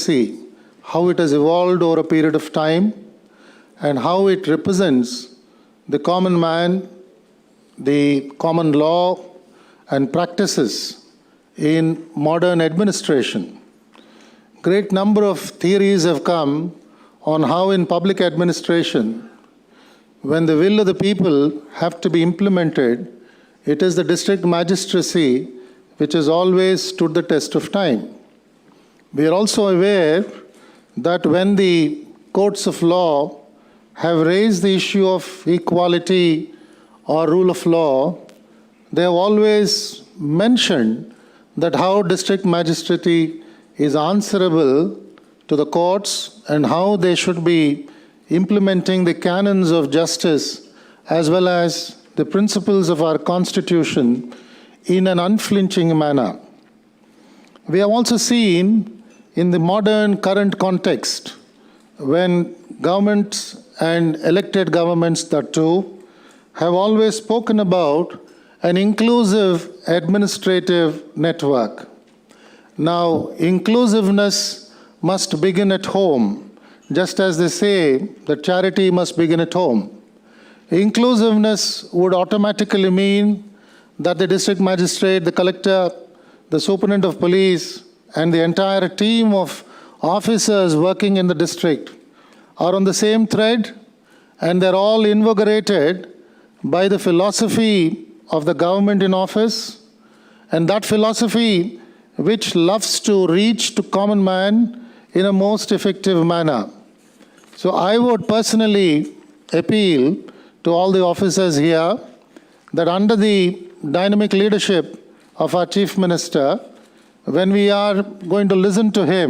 democracy, how it has evolved over a period of time, and how it represents the common man, the common law, and practices in modern administration. Great number of theories have come on how in public administration, when the will of the people have to be implemented, it is the district magistracy which has always stood the test of time. We are also aware that when the courts of law have raised the issue of equality or rule of law, they have always mentioned that how district magistracy is answerable to the courts and how they should be implementing the canons of justice as well as the principles of our Constitution in an unflinching manner. We have also seen in the modern current context, when governments and elected governments, that too, have always spoken about an inclusive administrative network. Now, inclusiveness must begin at home, just as they say that charity must begin at home. Inclusiveness would automatically mean that the district magistrate, the collector, the superintendent of police, and the entire team of officers working in the district are on the same thread, and they're all invigorated by the philosophy of the government in office, and that philosophy which loves to reach to common man in a most effective manner. So I would personally appeal to all the officers here that under the dynamic leadership of our Chief Minister, when we are going to listen to him,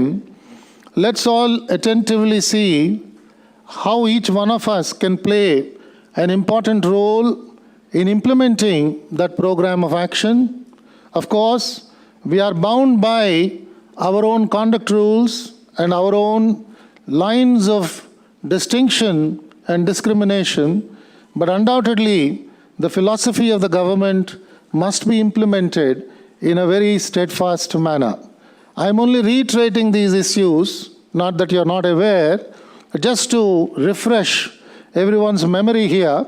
let's all attentively see how each one of us can play an important role in implementing that program of action. Of course, we are bound by our own conduct rules and our own lines of distinction and discrimination, but undoubtedly, the philosophy of the government must be implemented in a very steadfast manner. I am only reiterating these issues, not that you are not aware, just to refresh everyone's memory here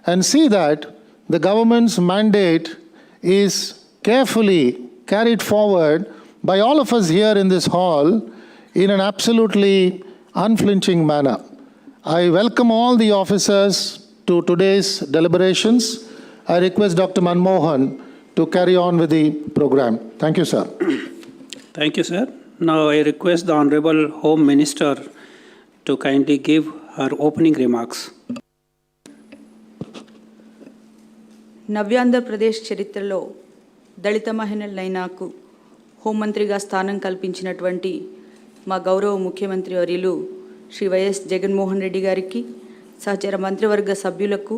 and see that the government's mandate is carefully carried forward by all of us here in this hall in an absolutely unflinching manner. I welcome all the officers to today's deliberations. I request Dr. Manmohan to carry on with the program. Thank you, sir. Thank you, sir. Now I request the Honorable Home Minister to kindly give her opening remarks. Navyandhra Pradesh చరిత్రలో దళిత మహిళలైనాకు హోంమంత్రిగా స్థానం కల్పించినటువంటి మా గౌరవ ముఖ్యమంత్రి వర్యులు Shri YS Jaganmohan Reddy గారికి, సహచర మంత్రివర్గ సభ్యులకు,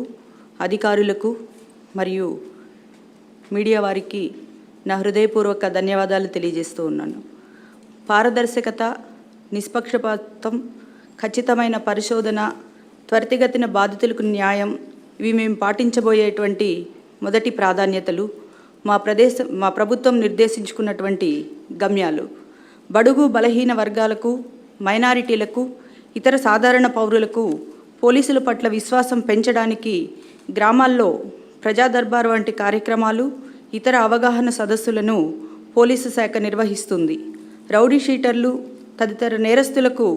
అధికారులకు మరియు మీడియా వారికి నా హృదయపూర్వక ధన్యవాదాలు తెలియజేస్తూ ఉన్నాను. పారదర్శకత, నిష్పక్షపాతం, ఖచ్చితమైన పరిశోధన, త్వరితగతిన బాధితులకు న్యాయం, ఇవి మేము పాటించబోయేటువంటి మొదటి ప్రాధాన్యతలు, మా ప్రభుత్వం నిర్దేశించుకున్నటువంటి గమ్యాలు. బడుగు బలహీన వర్గాలకు, మైనారిటీలకు, ఇతర సాధారణ పౌరులకు పోలీసుల పట్ల విశ్వాసం పెంచడానికి గ్రామాల్లో ప్రజా దర్బార్ వంటి కార్యక్రమాలు, ఇతర అవగాహన సదస్సులను పోలీసు శాఖ నిర్వహిస్తుంది. రౌడీ షీటర్లు తదితర నేరస్తులకు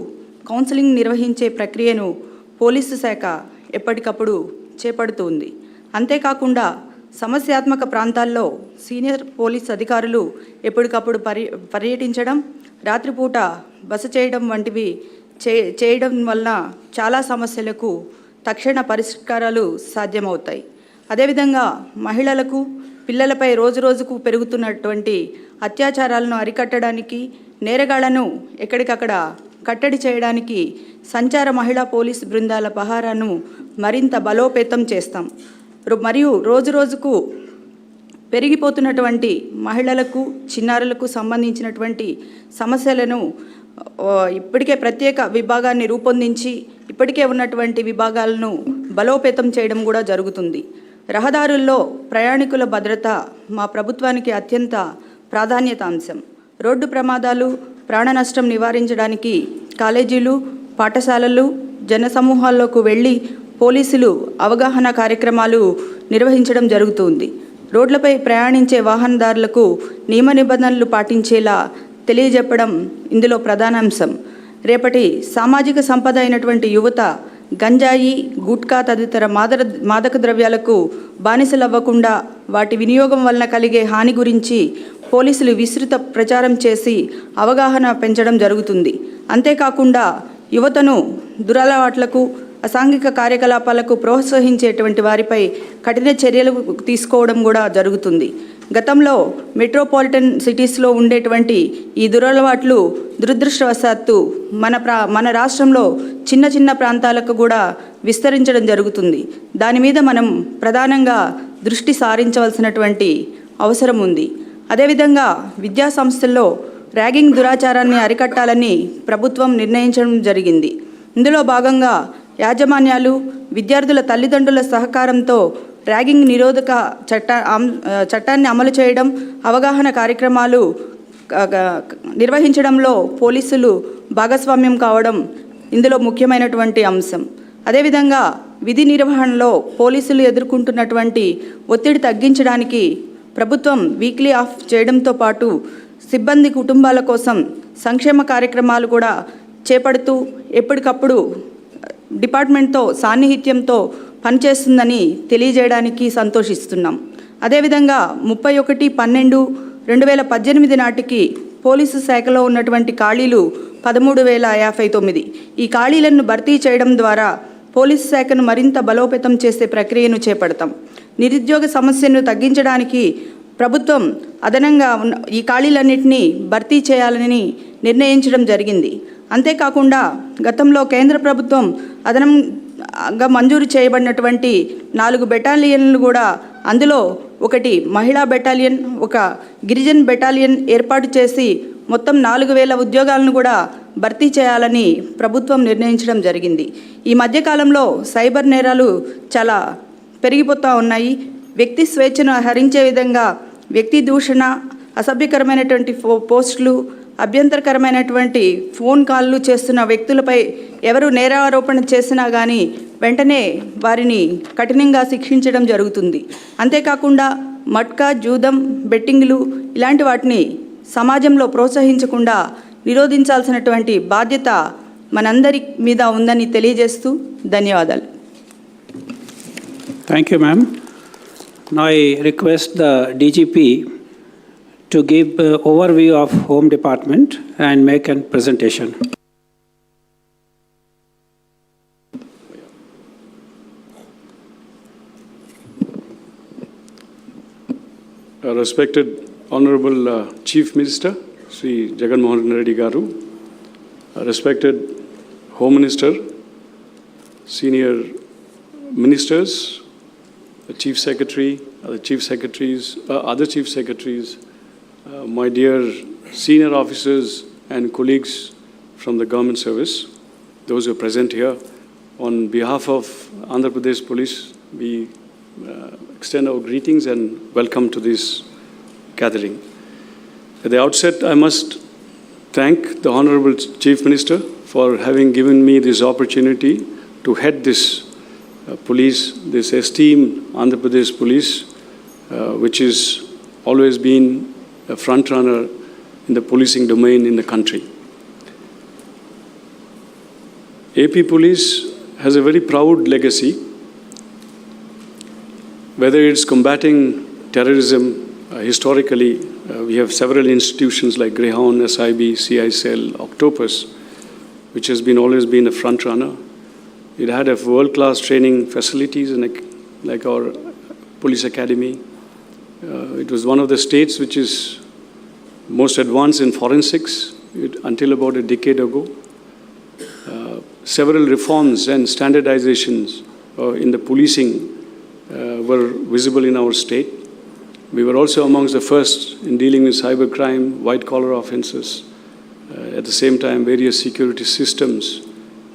కౌన్సిలింగ్ నిర్వహించే ప్రక్రియను పోలీసు శాఖ ఎప్పటికప్పుడు చేపడుతుంది. అంతేకాకుండా సమస్యాత్మక ప్రాంతాల్లో సీనియర్ పోలీస్ అధికారులు ఎప్పటికప్పుడు పర్యటించడం, రాత్రిపూట బస చేయడం వంటివి చేయడం వలన చాలా సమస్యలకు తక్షణ పరిష్కారాలు సాధ్యమవుతాయి. అదేవిధంగా మహిళలకు, పిల్లలపై రోజురోజుకు పెరుగుతున్నటువంటి అత్యాచారాలను అరికట్టడానికి, నేరగాళ్లను ఎక్కడికక్కడ కట్టడి చేయడానికి సంచార మహిళా పోలీసు బృందాల పహారాను మరింత బలోపేతం చేస్తాం. మరియు రోజురోజుకు పెరిగిపోతున్నటువంటి మహిళలకు, చిన్నారులకు సంబంధించినటువంటి సమస్యలను ఇప్పటికే ప్రత్యేక విభాగాన్ని రూపొందించి ఇప్పటికే ఉన్నటువంటి విభాగాలను బలోపేతం చేయడం కూడా జరుగుతుంది. రహదారుల్లో ప్రయాణికుల భద్రత మా ప్రభుత్వానికి అత్యంత ప్రాధాన్యత అంశం. రోడ్డు ప్రమాదాలు, ప్రాణ నష్టం నివారించడానికి కాలేజీలు, పాఠశాలలు, జనసమూహాల్లోకి వెళ్ళి పోలీసులు అవగాహన కార్యక్రమాలు నిర్వహించడం జరుగుతుంది. రోడ్లపై ప్రయాణించే వాహనదారులకు నియమ నిబంధనలు పాటించేలా తెలియజెప్పడం ఇందులో ప్రధాన అంశం. రేపటి సామాజిక సంపద అయినటువంటి యువత గంజాయి, గుట్కా తదితర మాదక ద్రవ్యాలకు బానిసలవ్వకుండా వాటి వినియోగం వలన కలిగే హాని గురించి పోలీసులు విస్తృత ప్రచారం చేసి అవగాహన పెంచడం జరుగుతుంది. అంతేకాకుండా యువతను దురలవాట్లకు, అసాంఘిక కార్యకలాపాలకు ప్రోత్సహించేటువంటి వారిపై కఠిన చర్యలు తీసుకోవడం కూడా జరుగుతుంది. గతంలో మెట్రోపాలిటన్ సిటీస్లో ఉండేటువంటి ఈ దురలవాట్లు దురదృష్టవశాత్తు మన రాష్ట్రంలో చిన్న చిన్న ప్రాంతాలకు కూడా విస్తరించడం జరుగుతుంది. దాని మీద మనం ప్రధానంగా దృష్టి సారించవలసినటువంటి అవసరం ఉంది. అదేవిధంగా విద్యా సంస్థల్లో ర్యాగింగ్ దురాచారాన్ని అరికట్టాలని ప్రభుత్వం నిర్ణయించడం జరిగింది. ఇందులో భాగంగా యాజమాన్యాలు, విద్యార్థుల తల్లిదండ్రుల సహకారంతో ర్యాగింగ్ నిరోధక చట్టాన్ని అమలు చేయడం, అవగాహన కార్యక్రమాలు నిర్వహించడంలో పోలీసులు భాగస్వామ్యం కావడం ఇందులో ముఖ్యమైనటువంటి అంశం. అదేవిధంగా విధి నిర్వహణలో పోలీసులు ఎదుర్కొంటున్నటువంటి ఒత్తిడి తగ్గించడానికి ప్రభుత్వం వీక్లీ ఆఫ్ చేయడంతో పాటు సిబ్బంది కుటుంబాల కోసం సంక్షేమ కార్యక్రమాలు కూడా చేపడుతూ ఎప్పటికప్పుడు డిపార్ట్మెంట్తో సాన్నిహిత్యంతో పనిచేస్తుందని తెలియజేయడానికి సంతోషిస్తున్నాం. అదేవిధంగా 31/12/2018 నాటికి పోలీసు శాఖలో ఉన్నటువంటి ఖాళీలు 13,059. ఈ ఖాళీలను భర్తీ చేయడం ద్వారా పోలీసు శాఖను మరింత బలోపేతం చేసే ప్రక్రియను చేపడతాం. నిరుద్యోగ సమస్యను తగ్గించడానికి ప్రభుత్వం అదనంగా ఈ ఖాళీలన్నింటినీ భర్తీ చేయాలని నిర్ణయించడం జరిగింది. అంతేకాకుండా గతంలో కేంద్ర ప్రభుత్వం అదనంగా మంజూరు చేయబడినటువంటి 4 బెటాలియన్లు కూడా, అందులో ఒకటి మహిళా బెటాలియన్, ఒక గిరిజన్ బెటాలియన్ ఏర్పాటు చేసి మొత్తం 4,000 ఉద్యోగాలను కూడా భర్తీ చేయాలని ప్రభుత్వం నిర్ణయించడం జరిగింది. ఈ మధ్యకాలంలో సైబర్ నేరాలు చాలా పెరిగిపోతూ ఉన్నాయి. వ్యక్తి స్వేచ్ఛను హరించే విధంగా వ్యక్తి దూషణ, అసభ్యకరమైనటువంటి పోస్టులు, అభ్యంతరకరమైనటువంటి ఫోన్ కాల్లు చేస్తున్న వ్యక్తులపై ఎవరు నేరారోపణ చేసినా కానీ వెంటనే వారిని కఠినంగా శిక్షించడం జరుగుతుంది. అంతేకాకుండా మట్కా, జూదం, బెట్టింగ్లు ఇలాంటి వాటిని సమాజంలో ప్రోత్సహించకుండా నిరోధించాల్సినటువంటి బాధ్యత మనందరి మీద ఉందని తెలియజేస్తూ ధన్యవాదాలు. Thank you, ma'am. Now I request the DGP to give overview of Home Department and make a presentation. Respected Honorable Chief Minister, Sri Jagan Mohan Reddy Garu, respected Home Minister, senior ministers, the Chief Secretary, the Chief Secretaries, other Chief Secretaries, my dear senior officers and colleagues from the government service, those who are present here, on behalf of Andhra Pradesh Police, we extend our greetings and welcome to this gathering. At the outset, I must thank the Honorable Chief Minister for having given me this opportunity to head this police, this esteemed Andhra Pradesh Police, which has always been a front runner in the policing domain in the country. AP Police has a very proud legacy, whether it's combating terrorism. Historically, we have several institutions like Greyhound, SIB, CICL, Octopus, which has always been a front runner. It had a world-class training facilities like our police academy. It was one of the states which is most advanced in forensics until about a decade ago. Several reforms and standardizations in the policing were visible in our state. We were also amongst the first in dealing with cybercrime, white-collar offences. At the same time, various security systems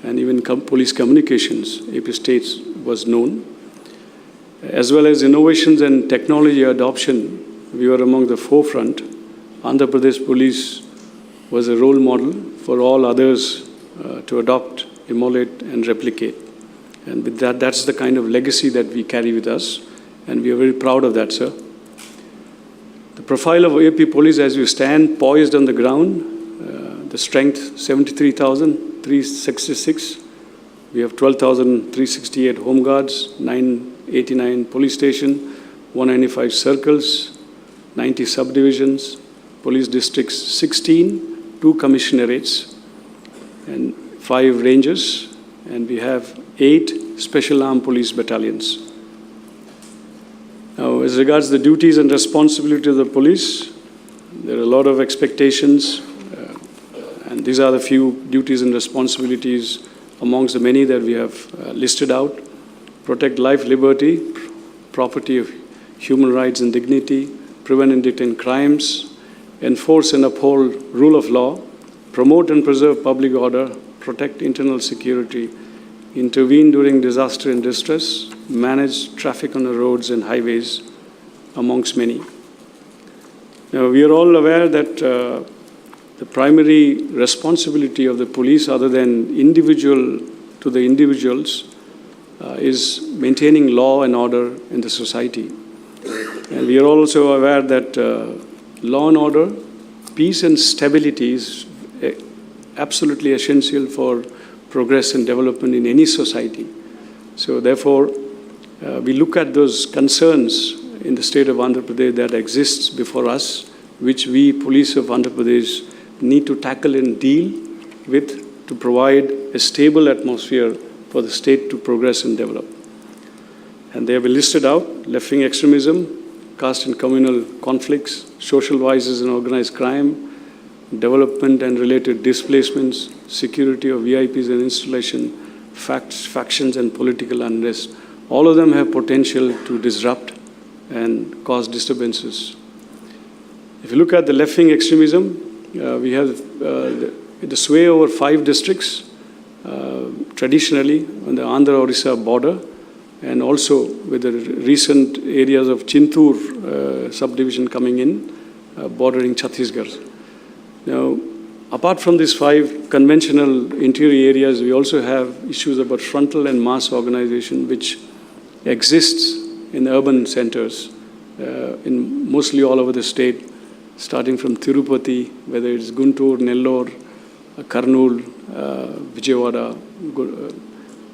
and even police communications, AP states was known. As well as innovations and technology adoption, we were among the forefront. Andhra Pradesh Police was a role model for all others to adopt, emulate, and replicate. And with that, that's the kind of legacy that we carry with us, and we are very proud of that, sir. The profile of AP Police as we stand poised on the ground, the strength 73,366. We have 12,368 home guards, 989 police stations, 195 circles, 90 subdivisions, police districts 16, 2 commissionerates, and 5 rangers, and we have 8 special armed police battalions. Now, as regards the duties and responsibility of the police, there are a lot of expectations, and these are the few duties and responsibilities amongst the many that we have listed out. Protect life, liberty, property of human rights and dignity, prevent and detain crimes, enforce and uphold rule of law, promote and preserve public order, protect internal security, intervene during disaster and distress, manage traffic on the roads and highways, amongst many. Now, we are all aware that the primary responsibility of the police, other than individual to the individuals, is maintaining law and order in the society. And we are also aware that law and order, peace and stability is absolutely essential for progress and development in any society. So therefore, we look at those concerns in the state of Andhra Pradesh that exists before us, which we, police of Andhra Pradesh, need to tackle and deal with to provide a stable atmosphere for the state to progress and develop. And they have been listed out: left-wing extremism, caste and communal conflicts, social vices and organized crime, development and related displacements, security of VIPs and installation, factions and political unrest. All of them have potential to disrupt and cause disturbances. If you look at the left-wing extremism, we have the sway over 5 districts, traditionally on the Andhra-Orissa border, and also with the recent areas of Chintur subdivision coming in, bordering Chhattisgarh. Now, apart from these 5 conventional interior areas, we also have issues about frontal and mass organization, which exists in the urban centers, in mostly all over the state, starting from Tirupati, whether it's Guntur, Nellore, Karnool, Vijayawada,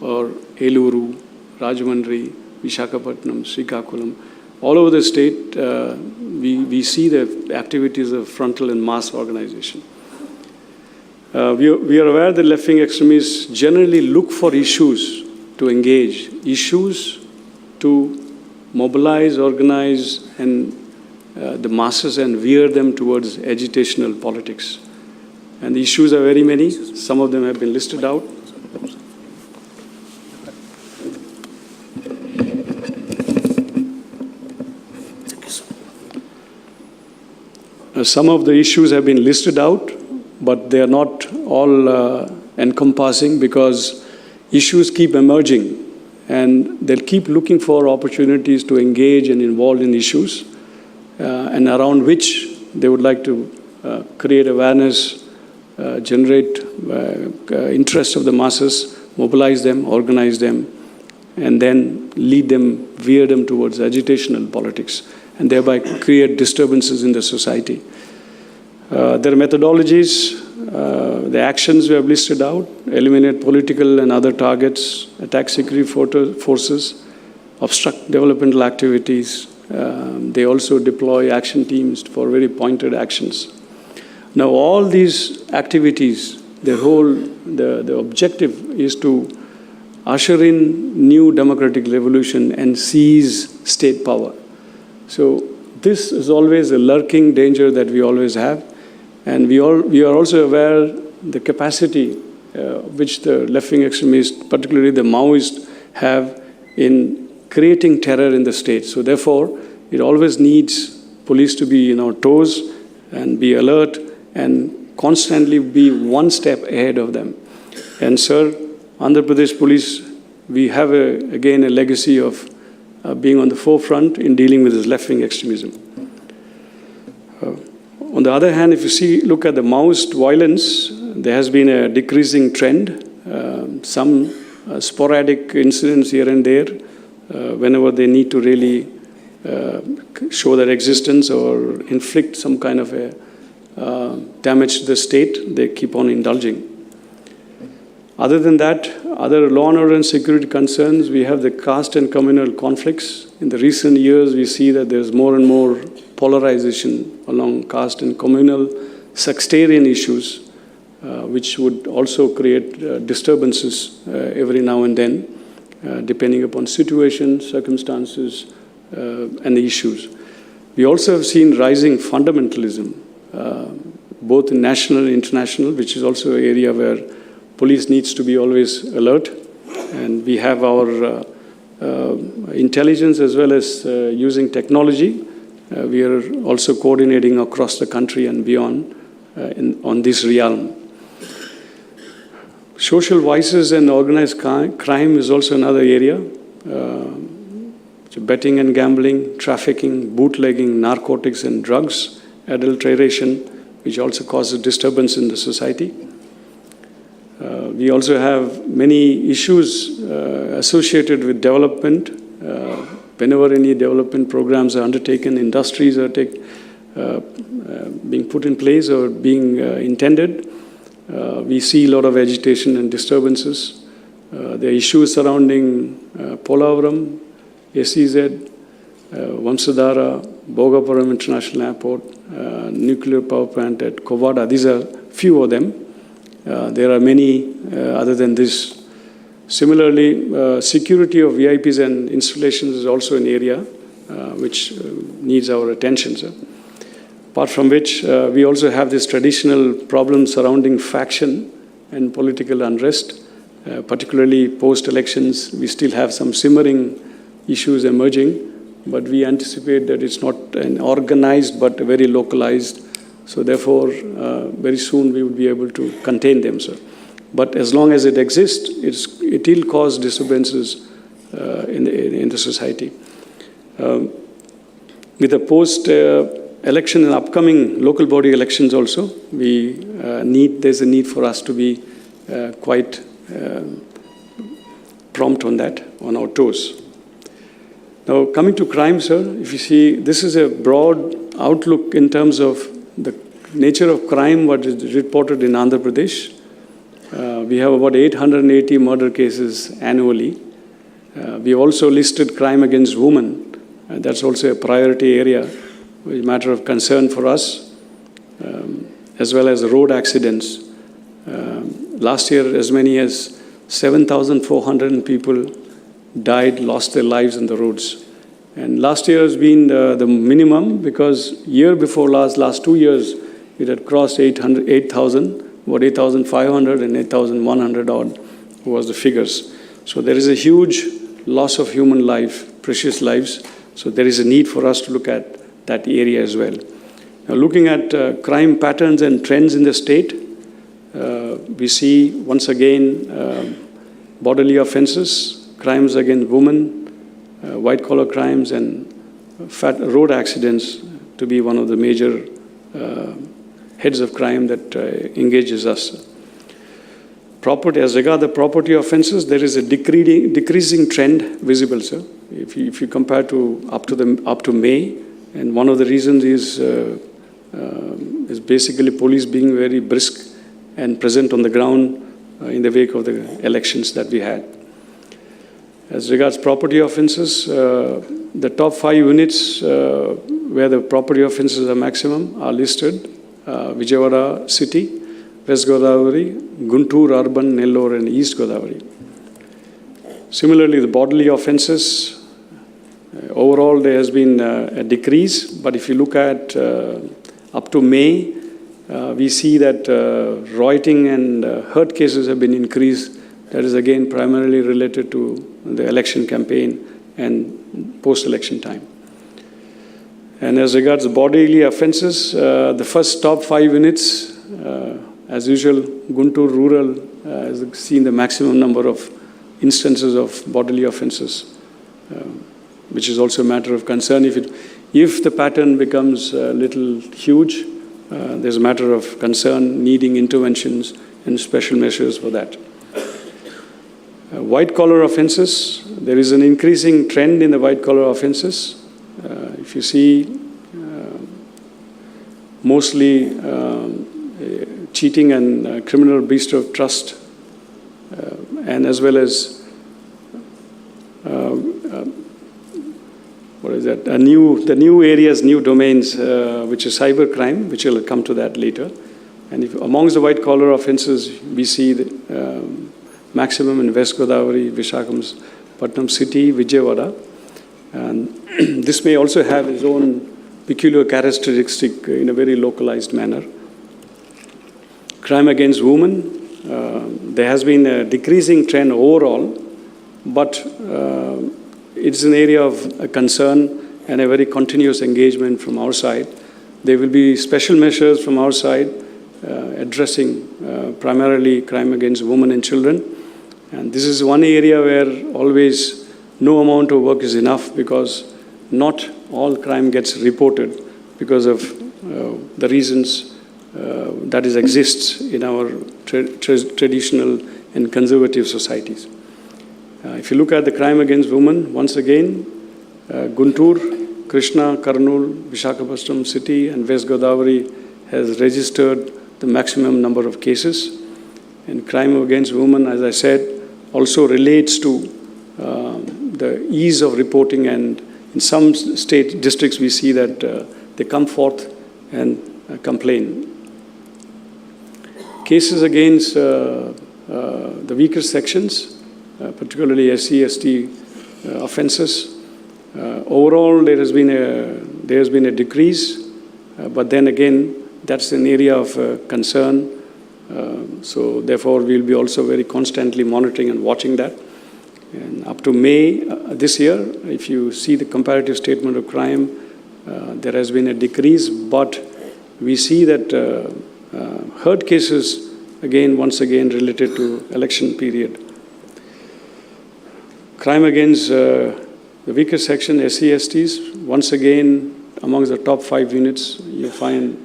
or Eluru, Rajahmundry, Visakhapatnam, Srikakulam. All over the state, we see the activities of frontal and mass organization. We are aware that left-wing extremists generally look for issues to engage, issues to mobilize, organize, and the masses and veer them towards agitational politics. And the issues are very many. Some of them have been listed out. Some of the issues have been listed out, but they are not all encompassing, because issues keep emerging and they'll keep looking for opportunities to engage and involve in issues and around which they would like to create awareness, generate interest of the masses, mobilize them, organize them, and then lead them, veer them towards agitational politics, and thereby create disturbances in the society. There are methodologies, the actions we have listed out: eliminate political and other targets, attack security forces, obstruct developmental activities. They also deploy action teams for very pointed actions. Now, all these activities, the objective is to usher in new democratic revolution and seize state power. So this is always a lurking danger that we always have. And we are also aware the capacity which the left-wing extremists, particularly the Maoists, have in creating terror in the state. So therefore, it always needs police to be in our toes and be alert and constantly be one step ahead of them. And sir, Andhra Pradesh Police, we have again a legacy of being on the forefront in dealing with this left-wing extremism. On the other hand, if you look at the Maoist violence, there has been a decreasing trend. Some sporadic incidents here and there, whenever they need to really show their existence or inflict some kind of a damage to the state, they keep on indulging. Other than that, other law and order and security concerns, we have the caste and communal conflicts. In the recent years, we see that there's more and more polarization along caste and communal sectarian issues, which would also create disturbances every now and then, depending upon situation, circumstances, and the issues. We also have seen rising fundamentalism, both in national and international, which is also an area where police needs to be always alert. And we have our intelligence as well as using technology. We are also coordinating across the country and beyond on this realm. Social vices and organized crime is also another area. Betting and gambling, trafficking, bootlegging, narcotics and drugs, adulteration, which also causes disturbance in the society. We also have many issues associated with development. Whenever any development programs are undertaken, industries are being put in place or being intended, we see a lot of agitation and disturbances. There are issues surrounding Polavaram, SEZ, Vamsadhara, Bhogapuram International Airport, nuclear power plant at Kovada. These are few of them. There are many other than this. Similarly, security of VIPs and installations is also an area which needs our attention, sir. Apart from which, we also have this traditional problem surrounding faction and political unrest, particularly post-elections. We still have some simmering issues emerging, but we anticipate that it's not an organized but very localized. So therefore, very soon we will be able to contain them, sir. But as long as it exists, it will cause disturbances in the society. With the post-election and upcoming local body elections also, there's a need for us to be quite prompt on that, on our toes. Now, coming to crime, sir, if you see, this is a broad outlook in terms of the nature of crime, what is reported in Andhra Pradesh. We have about 880 murder cases annually. We also listed crime against women. That's also a priority area, a matter of concern for us, as well as road accidents. Last year, as many as 7,400 people died, lost their lives on the roads. And last year has been the minimum, because year before last 2 years, it had crossed 8,000, about 8,500 and 8,100 odd was the figures. So there is a huge loss of human life, precious lives. So there is a need for us to look at that area as well. Now, looking at crime patterns and trends in the state, we see once again bodily offenses, crimes against women, white-collar crimes, and road accidents to be one of the major heads of crime that engages us. As regard the property offenses, there is a decreasing trend visible, sir. If you compare to up to May, and one of the reasons is basically police being very brisk and present on the ground in the wake of the elections that we had. As regards property offenses, the top 5 units where the property offenses are maximum are listed: Vijayawada City, West Godavari, Guntur Urban, Nellore, and East Godavari. Similarly, the bodily offenses, overall there has been a decrease, but if you look at up to May, we see that rioting and hurt cases have been increased. That is again primarily related to the election campaign and post-election time. And as regards bodily offenses, the first top 5 units, as usual, Guntur Rural has seen the maximum number of instances of bodily offenses, which is also a matter of concern. If the pattern becomes a little huge, there's a matter of concern needing interventions and special measures for that. White-collar offences, there is an increasing trend in the white-collar offences. If you see, mostly cheating and criminal breach of trust, and as well as the new areas, new domains, which is cybercrime, which will come to that later. And amongst the white-collar offences, we see the maximum in West Godavari, Visakhapatnam city, Vijayawada. And this may also have its own peculiar characteristic in a very localized manner. Crime against women, there has been a decreasing trend overall, but it's an area of concern and a very continuous engagement from our side. There will be special measures from our side addressing primarily crime against women and children. And this is one area where always no amount of work is enough, because not all crime gets reported because of the reasons that exists in our traditional and conservative societies. If you look at the crime against women, once again, Guntur, Krishna, Kurnool, Visakhapatnam city and West Godavari has registered the maximum number of cases. And crime against women, as I said, also relates to the ease of reporting, and in some state districts we see that they come forth and complain. Cases against the weaker sections, particularly SC/ST offences, overall there has been a decrease, but then again that's an area of concern. So therefore, we will be also very constantly monitoring and watching that. And up to May this year, if you see the comparative statement of crime, there has been a decrease, but we see that hurt cases, once again related to election period. Crime against the weaker section, SC/STs, once again, amongst the top 5 units, you find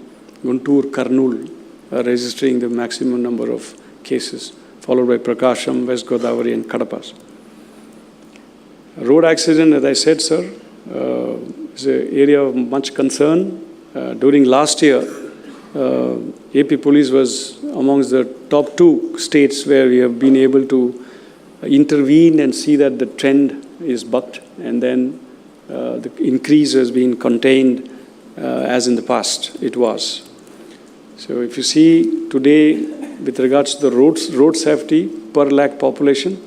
Guntur, Kurnool, registering the maximum number of cases, followed by Prakasham, West Godavari, and Kadapa. Road accident, as I said, sir, is an area of much concern. During last year, AP Police was amongst the top 2 states where we have been able to intervene and see that the trend is bucked, and then the increase has been contained as in the past it was. So if you see today, with regards to the road safety per lakh population,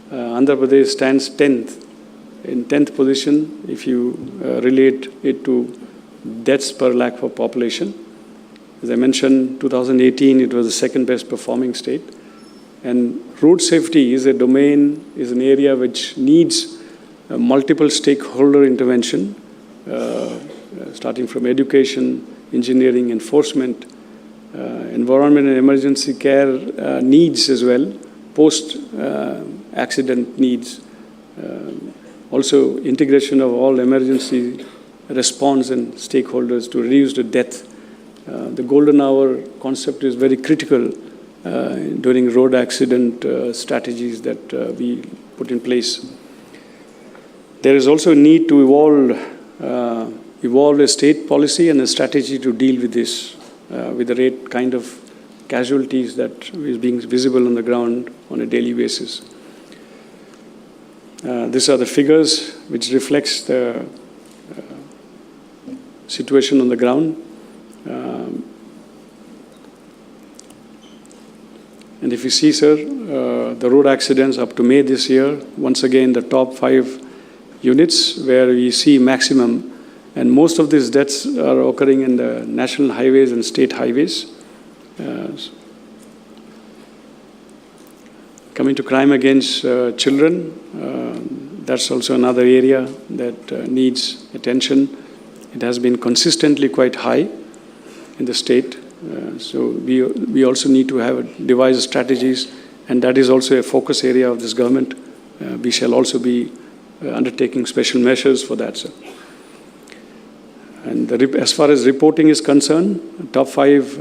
Andhra Pradesh stands 10th, in 10th position if you relate it to deaths per lakh for population. As I mentioned, 2018, it was the second best performing state. And road safety is a domain, is an area which needs multiple stakeholder intervention, starting from education, engineering, enforcement, environment and emergency care needs as well, post-accident needs, also integration of all emergency response and stakeholders to reduce the death. The golden hour concept is very critical during road accident strategies that we put in place. There is also a need to evolve a state policy and a strategy to deal with this, with the rate kind of casualties that is being visible on the ground on a daily basis. These are the figures which reflects the situation on the ground. And if you see, sir, the road accidents up to May this year, once again, the top 5 units where we see maximum, and most of these deaths are occurring in the national highways and state highways. Coming to crime against children, that's also another area that needs attention. It has been consistently quite high in the state. So we also need to have devise strategies, and that is also a focus area of this government. We shall also be undertaking special measures for that, sir. And as far as reporting is concerned, top 5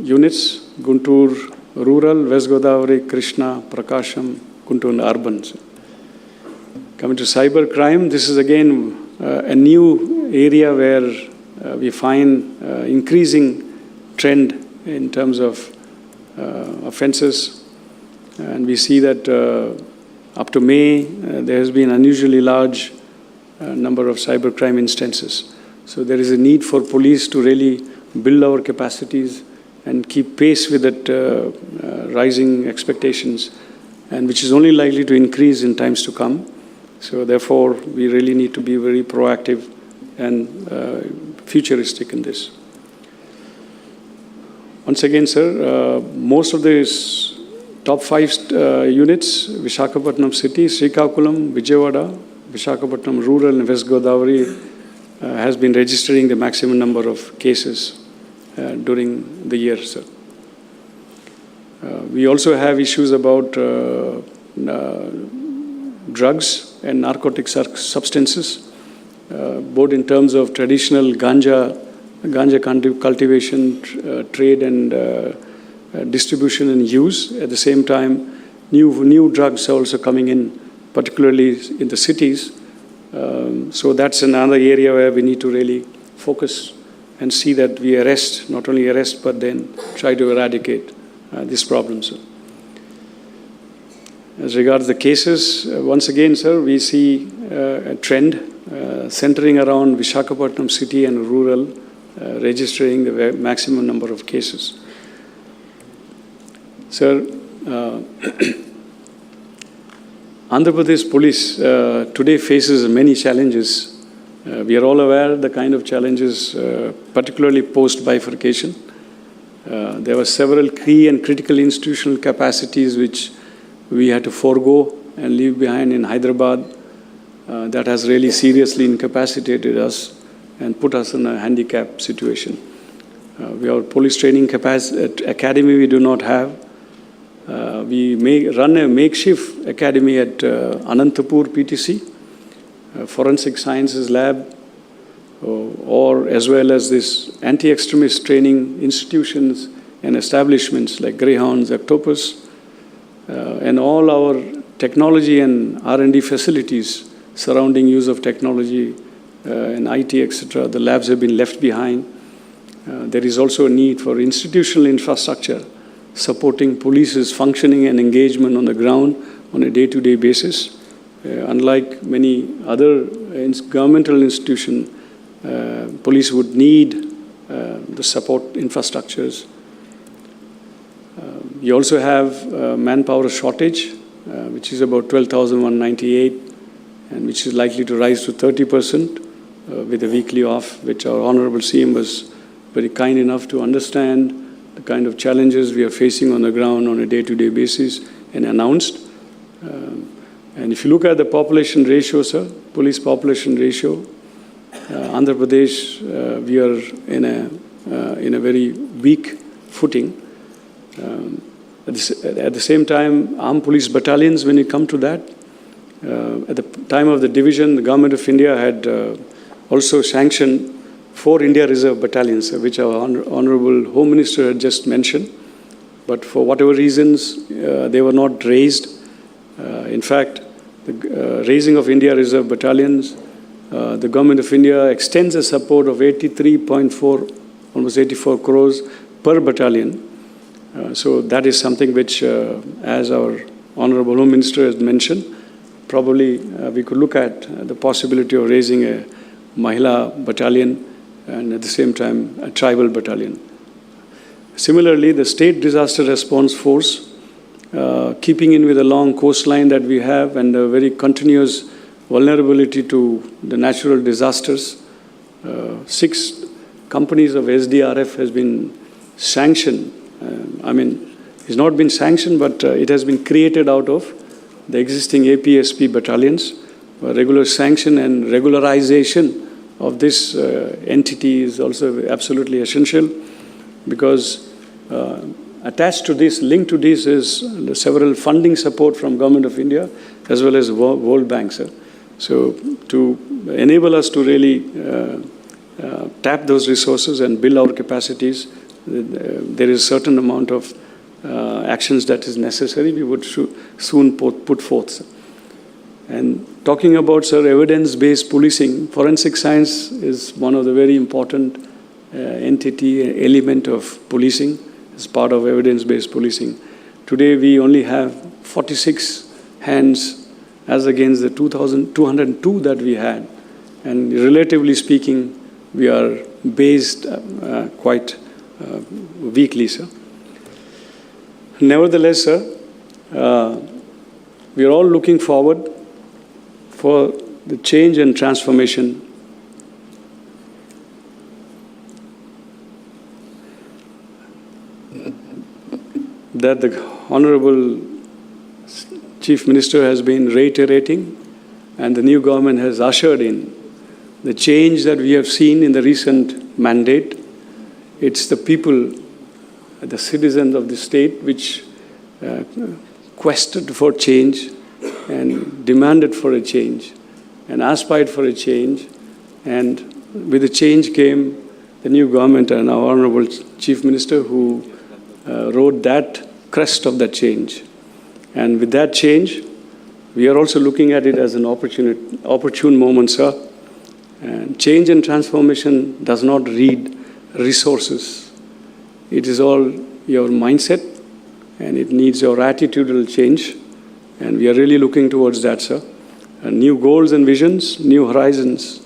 units, Guntur rural, West Godavari, Krishna, Prakasham, Guntur urban. Coming to cyber crime, this is again a new area where we find increasing trend in terms of offenses. And we see that up to May, there has been unusually large number of cybercrime instances. So there is a need for police to really build our capacities and keep pace with that rising expectations, and which is only likely to increase in times to come. So therefore, we really need to be very proactive and futuristic in this. Once again, sir, most of these top 5 units, Visakhapatnam City, Srikakulam, Vijayawada, Visakhapatnam Rural and West Godavari has been registering the maximum number of cases during the year, sir. We also have issues about drugs and narcotic substances, both in terms of traditional ganja cultivation, trade and distribution and use. At the same time, new drugs are also coming in, particularly in the cities. So that's another area where we need to really focus and see that we arrest, not only arrest, but then try to eradicate these problems. As regards the cases, once again, sir, we see a trend centering around Visakhapatnam city and rural, registering the maximum number of cases. Sir, Andhra Pradesh Police today faces many challenges. We are all aware of the kind of challenges, particularly post-bifurcation. There were several key and critical institutional capacities which we had to forego and leave behind in Hyderabad. That has really seriously incapacitated us and put us in a handicapped situation. We have police training academy we do not have. We may run a makeshift academy at Anantapur PTC, Forensic Sciences Lab, or as well as this anti-extremist training institutions and establishments like Greyhounds, Octopus, and all our technology and R&D facilities surrounding use of technology and IT, etc. The labs have been left behind. There is also a need for institutional infrastructure supporting police's functioning and engagement on the ground on a day-to-day basis. Unlike many other governmental institutions, police would need the support infrastructures. We also have manpower shortage, which is about 12,198, and which is likely to rise to 30% with a weekly off, which our Honorable CM was very kind enough to understand the kind of challenges we are facing on the ground on a day-to-day basis and announced. And if you look at the population ratio, sir, police population ratio, Andhra Pradesh, we are in a very weak footing. At the same time, armed police battalions, when you come to that, at the time of the division, the Government of India had also sanctioned 4 India Reserve battalions, which our Honorable Home Minister had just mentioned. But for whatever reasons, they were not raised. In fact, the raising of India Reserve battalions, the Government of India extends a support of 83.4, almost 84 crores per battalion. So that is something which, as our Honorable Home Minister has mentioned, probably we could look at the possibility of raising a Mahila battalion and at the same time a tribal battalion. Similarly, the State Disaster Response Force, keeping in with the long coastline that we have and a very continuous vulnerability to the natural disasters, 6 companies of SDRF has been sanctioned. It's not been sanctioned, but it has been created out of the existing APSP battalions. Regular sanction and regularization of this entity is also absolutely essential, because attached to this, linked to this is several funding support from Government of India as well as World Bank, sir. So to enable us to really tap those resources and build our capacities. There is a certain amount of actions that is necessary. We would soon put forth, sir. And talking about, sir, evidence-based policing, forensic science is one of the very important entity, element of policing as part of evidence-based policing. Today, we only have 46 hands as against the 202 that we had. And relatively speaking, we are based quite weakly, sir. Nevertheless, sir, we are all looking forward for the change and transformation that the Honorable Chief Minister has been reiterating and the new government has ushered in. The change that we have seen in the recent mandate, it's the people, the citizens of the state which quested for change and demanded for a change and aspired for a change. And with the change came the new government and our Honorable Chief Minister who rode that crest of that change. And with that change, we are also looking at it as an opportune moment, sir. And change and transformation does not read resources. It is all your mindset, and it needs your attitudinal change. And we are really looking towards that, sir. And new goals and visions, new horizons.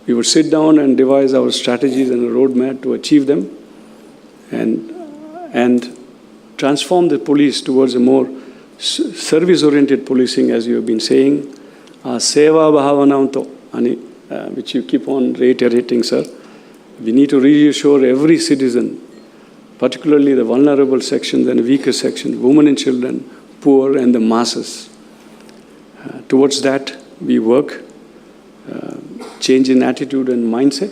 We would sit down and devise our strategies and a roadmap to achieve them and transform the police towards a more service-oriented policing, as you have been saying. Seva bhavananto, which you keep on reiterating, sir. We need to reassure every citizen, particularly the vulnerable sections and weaker sections, women and children, poor and the masses. Towards that, we work, change in attitude and mindset,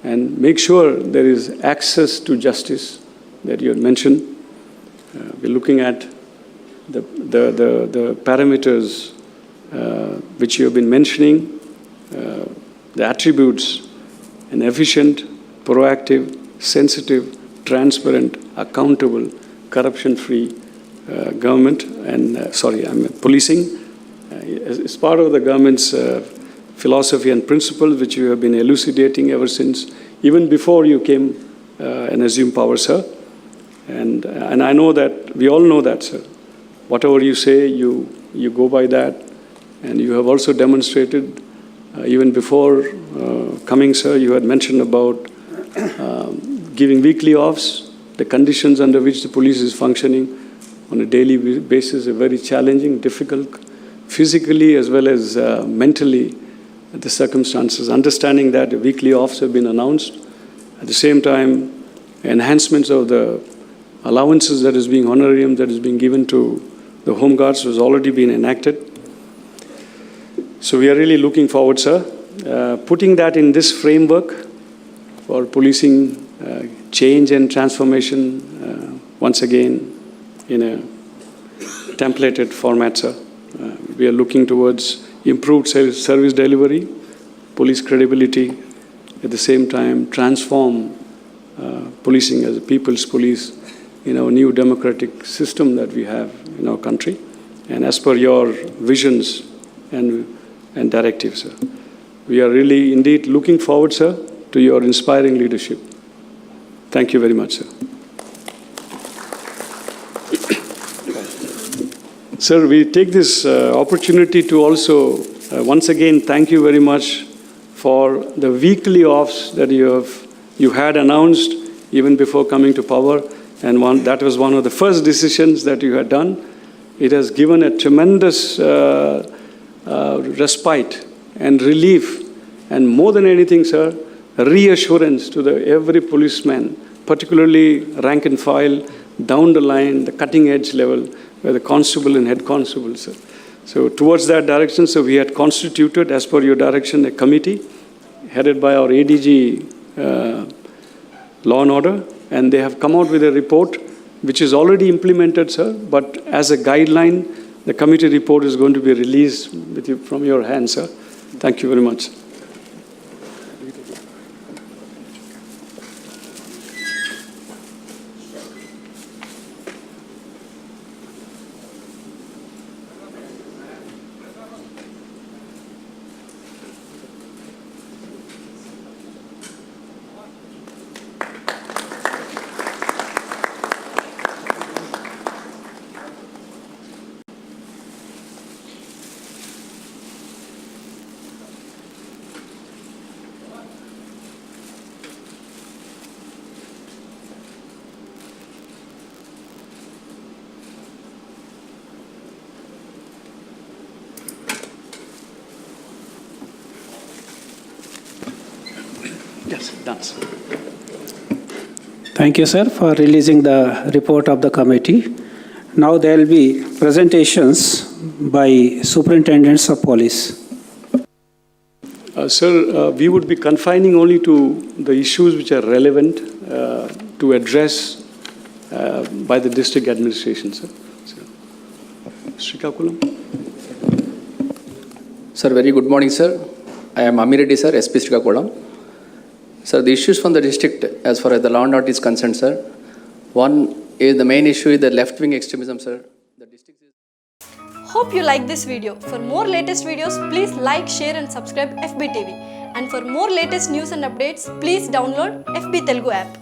and make sure there is access to justice that you had mentioned. We're looking at the parameters which you have been mentioning, the attributes: an efficient, proactive, sensitive, transparent, accountable, corruption-free government and, policing. As part of the government's philosophy and principles, which you have been elucidating ever since, even before you came and assumed power, sir. And I know that, we all know that, sir. Whatever you say, you go by that. And you have also demonstrated, even before coming, sir, you had mentioned about giving weekly offs, the conditions under which the police is functioning on a daily basis are very challenging, difficult, physically as well as mentally, the circumstances. Understanding that weekly offs have been announced. At the same time, enhancements of the allowances that is being honorarium that is being given to the Home Guards has already been enacted. So we are really looking forward, sir. Putting that in this framework for policing change and transformation, once again, in a templated format, sir. We are looking towards improved service delivery, police credibility, at the same time transform policing as a people's police in our new democratic system that we have in our country, and as per your visions and directives, sir. We are really indeed looking forward, sir, to your inspiring leadership. Thank you very much, sir. Sir, we take this opportunity to also once again thank you very much for the weekly offs that you had announced even before coming to power, and that was one of the first decisions that you had done. It has given a tremendous respite and relief, and more than anything, sir, reassurance to every policeman, particularly rank and file, down the line, the cutting edge level, where the constable and head constable, sir. So towards that direction, so we had constituted, as per your direction, a committee headed by our ADG Law and Order, and they have come out with a report which is already implemented, sir, but as a guideline, the committee report is going to be released from your hands, sir. Thank you very much. That's it, done, sir. Thank you, sir, for releasing the report of the committee. Now there will be presentations by superintendents of police. Sir, we would be confining only to the issues which are relevant to address by the district administration, sir. Srikakulam. Sir, very good morning, sir. I am Amireddy, sir, SP Srikakulam. Sir, the issues from the district as far as the law and order is concerned, sir. One is the main issue is the left-wing extremism, sir. The district is... Hope you like this video. For more latest videos, please like, share and subscribe FBTV. And for more latest news and updates, please download FB Telugu app.